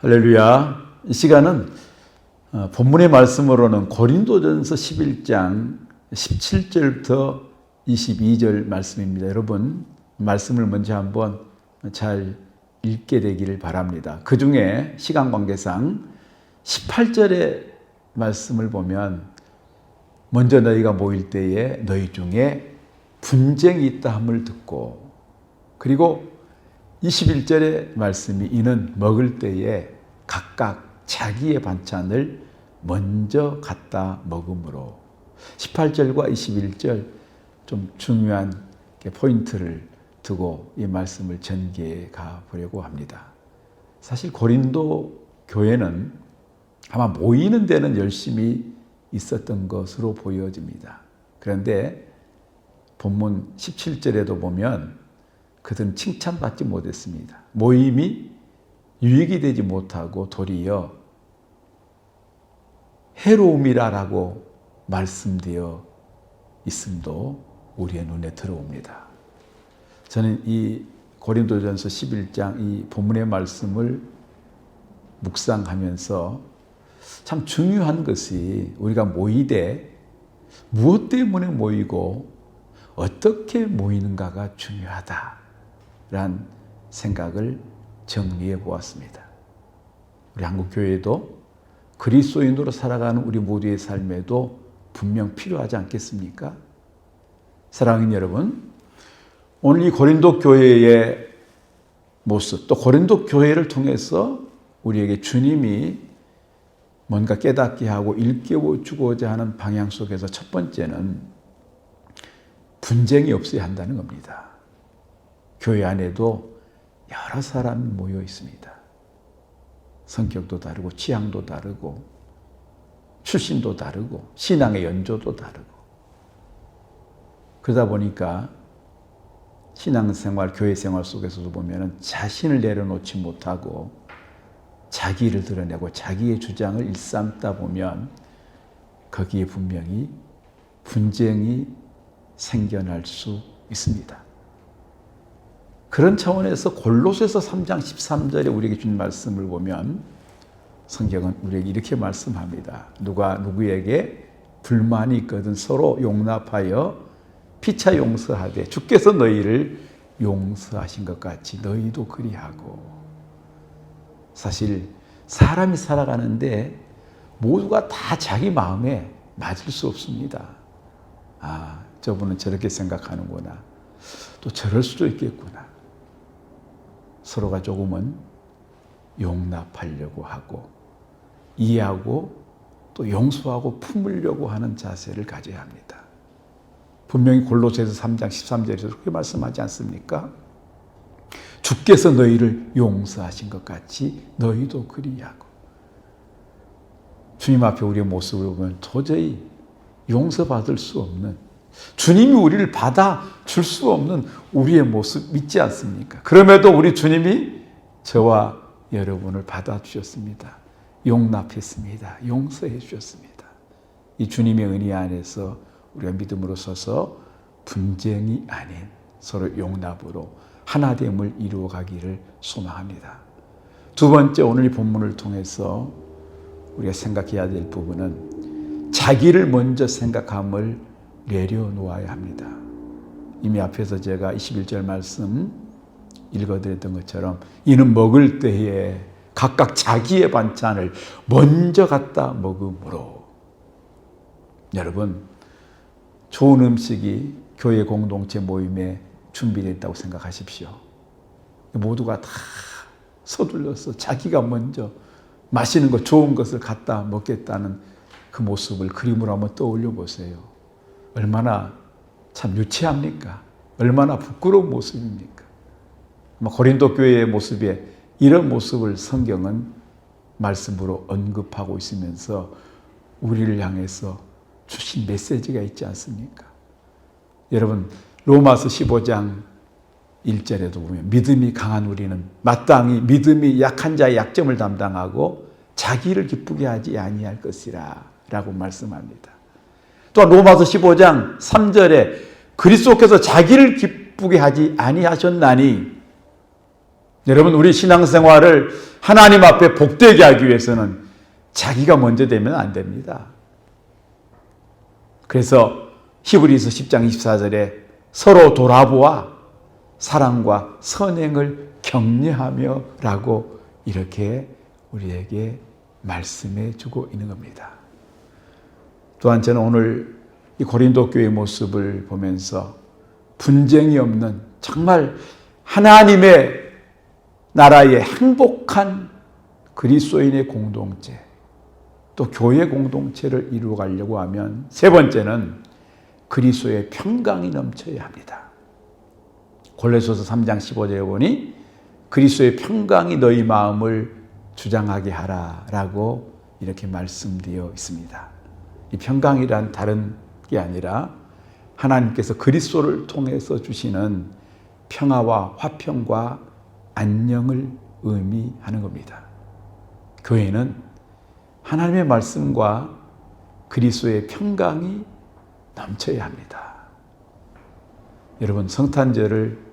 할렐루야. 이 시간은 본문의 말씀으로는 고린도전서 11장 17절부터 22절 말씀입니다. 여러분 말씀을 먼저 한번 잘 읽게 되기를 바랍니다. 그 중에 시간 관계상 18절의 말씀을 보면 먼저 너희가 모일 때에 너희 중에 분쟁이 있다 함을 듣고, 그리고 21절의 말씀이 이는 먹을 때에 각각 자기의 반찬을 먼저 갖다 먹음으로, 18절과 21절 좀 중요한 포인트를 두고 이 말씀을 전개해 가 보려고 합니다. 사실 고린도 교회는 아마 모이는 데는 열심히 있었던 것으로 보여집니다. 그런데 본문 17절에도 보면 그들은 칭찬받지 못했습니다. 모임이 유익이 되지 못하고 도리어 해로움이라고 말씀되어 있음도 우리의 눈에 들어옵니다. 저는 이 고린도전서 11장 이 본문의 말씀을 묵상하면서 참 중요한 것이 우리가 모이되 무엇 때문에 모이고 어떻게 모이는가가 중요하다라는 생각을 정리해 보았습니다. 우리 한국교회도 그리스도인으로 살아가는 우리 모두의 삶에도 분명 필요하지 않겠습니까? 사랑하는 여러분, 오늘 이 고린도 교회의 모습, 또 고린도 교회를 통해서 우리에게 주님이 뭔가 깨닫게 하고 일깨워 주고자 하는 방향 속에서 첫 번째는 분쟁이 없어야 한다는 겁니다. 교회 안에도 여러 사람이 모여 있습니다. 성격도 다르고 취향도 다르고 출신도 다르고 신앙의 연조도 다르고, 그러다 보니까 신앙생활, 교회생활 속에서도 보면 자신을 내려놓지 못하고 자기를 드러내고 자기의 주장을 일삼다 보면 거기에 분명히 분쟁이 생겨날 수 있습니다. 그런 차원에서 골로새서 3장 13절에 우리에게 준 말씀을 보면 성경은 우리에게 이렇게 말씀합니다. 누가 누구에게 불만이 있거든 서로 용납하여 피차 용서하되 주께서 너희를 용서하신 것 같이 너희도 그리하고. 사실 사람이 살아가는데 모두가 다 자기 마음에 맞을 수 없습니다. 아, 저분은 저렇게 생각하는구나. 또 저럴 수도 있겠구나. 서로가 조금은 용납하려고 하고 이해하고 또 용서하고 품으려고 하는 자세를 가져야 합니다. 분명히 골로새서 3장 13절에서 그렇게 말씀하지 않습니까? 주께서 너희를 용서하신 것 같이 너희도 그리하고. 주님 앞에 우리의 모습을 보면 도저히 용서받을 수 없는, 주님이 우리를 받아줄 수 없는 우리의 모습 믿지 않습니까? 그럼에도 우리 주님이 저와 여러분을 받아주셨습니다. 용납했습니다. 용서해 주셨습니다. 이 주님의 은혜 안에서 우리가 믿음으로 서서 분쟁이 아닌 서로 용납으로 하나됨을 이루어가기를 소망합니다. 두 번째, 오늘 이 본문을 통해서 우리가 생각해야 될 부분은 자기를 먼저 생각함을 내려놓아야 합니다. 이미 앞에서 제가 21절 말씀 읽어드렸던 것처럼 이는 먹을 때에 각각 자기의 반찬을 먼저 갖다 먹음으로. 여러분, 좋은 음식이 교회 공동체 모임에 준비됐다고 생각하십시오. 모두가 다 서둘러서 자기가 먼저 맛있는 것, 좋은 것을 갖다 먹겠다는 그 모습을 그림으로 한번 떠올려 보세요. 얼마나 참 유치합니까? 얼마나 부끄러운 모습입니까? 고린도 교회의 모습에 이런 모습을 성경은 말씀으로 언급하고 있으면서 우리를 향해서 주신 메시지가 있지 않습니까? 여러분, 로마서 15장 1절에도 보면 믿음이 강한 우리는 마땅히 믿음이 약한 자의 약점을 담당하고 자기를 기쁘게 하지 아니할 것이라 라고 말씀합니다. 또한 로마서 15장 3절에 그리스도께서 자기를 기쁘게 하지 아니하셨나니 여러분, 우리 신앙생활을 하나님 앞에 복되게 하기 위해서는 자기가 먼저 되면 안 됩니다. 그래서 히브리서 10장 24절에 서로 돌아보아 사랑과 선행을 격려하며 라고 이렇게 우리에게 말씀해 주고 있는 겁니다. 또한 저는 오늘 이 고린도 교회의 모습을 보면서 분쟁이 없는 정말 하나님의 나라의 행복한 그리스도인의 공동체, 또 교회 공동체를 이루어가려고 하면 세 번째는 그리스도의 평강이 넘쳐야 합니다. 골로새서 3장 15절에 보니 그리스도의 평강이 너희 마음을 주장하게 하라라고 이렇게 말씀되어 있습니다. 이 평강이란 다른 게 아니라 하나님께서 그리스도를 통해서 주시는 평화와 화평과 안녕을 의미하는 겁니다. 교회는 하나님의 말씀과 그리스도의 평강이 넘쳐야 합니다. 여러분, 성탄절을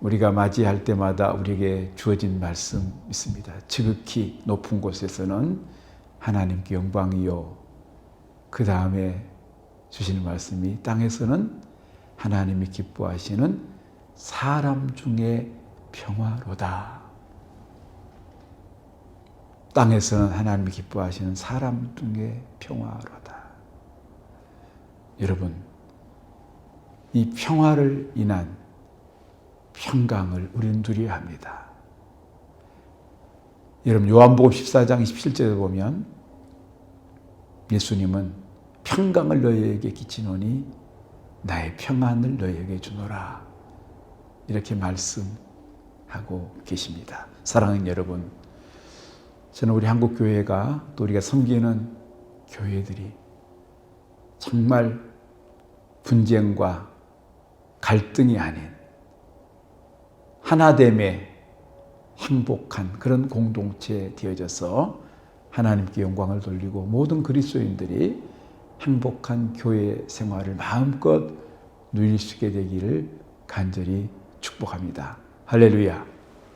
우리가 맞이할 때마다 우리에게 주어진 말씀 있습니다. 지극히 높은 곳에서는 하나님께 영광이요. 그 다음에 주시는 말씀이 땅에서는 하나님이 기뻐하시는 사람 중에 평화로다. 땅에서는 하나님이 기뻐하시는 사람 중에 평화로다. 여러분, 이 평화를 인한 평강을 우리는 누려야 합니다. 여러분, 요한복음 14장 27절에 보면 예수님은 평강을 너희에게 끼치노니 나의 평안을 너희에게 주노라 이렇게 말씀하고 계십니다. 사랑하는 여러분, 저는 우리 한국교회가 또 우리가 섬기는 교회들이 정말 분쟁과 갈등이 아닌 하나됨의 행복한 그런 공동체 되어져서 하나님께 영광을 돌리고 모든 그리스도인들이 행복한 교회 생활을 마음껏 누릴 수 있게 되기를 간절히 축복합니다. 할렐루야.